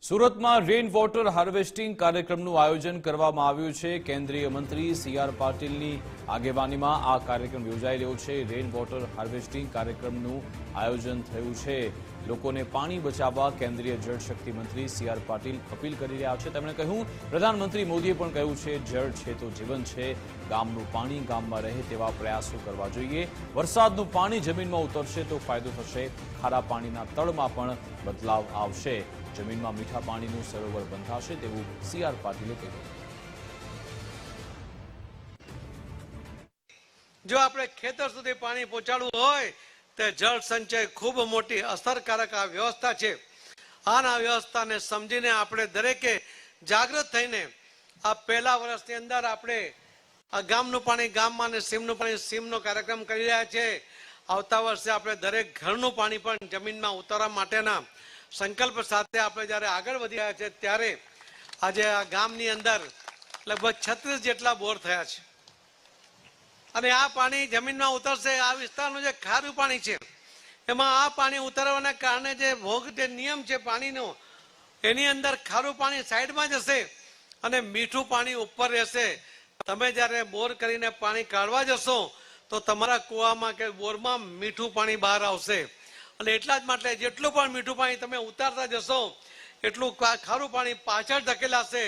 સુરતમાં rain water harvesting કાર્યક્રમનું આયોજન કરવામાં આવ્યું છે। કેન્દ્રીય મંત્રી સી.આર. પાટીલની આગેવાનીમાં આ કાર્યક્રમ યોજાઈ રહ્યો છે। રેઇન વોટર હાર્વેસ્ટિંગ કાર્યક્રમનું આયોજન થયું છે। લોકોને પાણી બચાવવા કેન્દ્રીય જળશક્તિ મંત્રી સી.આર. પાટીલ અપીલ કરી રહ્યા છે। તેમણે કહ્યું, પ્રધાનમંત્રી મોદીએ પણ કહ્યું છે, જળ છે તો જીવન છે। ગામનું પાણી ગામમાં રહે તેવા પ્રયાસો કરવા જોઈએ। વરસાદનું પાણી જમીનમાં ઉતરશે તો ફાયદો થશે। ખારા પાણીના તળમાં પણ બદલાવ આવશે। જમીનમાં મીઠા પાણીનું સરોવર બંધાશે તેવું સી.આર. પાટીલે કહ્યું। જો આપણે ખેતર સુધી પાણી પહોંચાડવું હોય તો જળ સંચય ખૂબ મોટી અસરકારક આ વ્યવસ્થા છે। આના વ્યવસ્થાને સમજીને આપણે દરેકે જાગૃત થઈને આ પહેલા વર્ષની અંદર આપણે આ ગામનું પાણી ગામમાં અને સીમનું પાણી સીમનો કાર્યક્રમ કરી રહ્યા છે। આવતા વર્ષે આપણે દરેક ઘરનું પાણી પણ જમીનમાં ઉતારવા માટેના સંકલ્પ સાથે આપણે જ્યારે આગળ વધી રહ્યા છે ત્યારે આજે આ ગામની અંદર લગભગ 36 જેટલા બોર થયા છે અને આ પાણી જમીનમાં ઉતરશે। આ વિસ્તારનું જે ખારું પાણી છે એમાં આ પાણી ઉતરવાના કારણે જે ભોગ જે નિયમ છે પાણીનો એની અંદર ખારું પાણી સાઈડમાં જશે અને મીઠું પાણી ઉપર રહેશે। તમે જ્યારે બોર કરીને પાણી કાઢવા જશો તો તમારા કૂવામાં કે બોરમાં મીઠું પાણી બહાર આવશે અને એટલા જ માટે જેટલું પણ મીઠું પાણી તમે ઉતારતા જશો એટલું ખારું પાણી પાછળ ધકેલાશે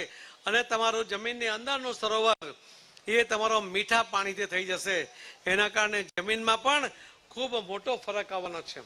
અને તમારું જમીનની અંદરનું સરોવર એ તમારો મીઠા પાણીથી થઈ જશે। એના કારણે જમીનમાં પણ ખૂબ મોટો ફરક આવવાનો છે।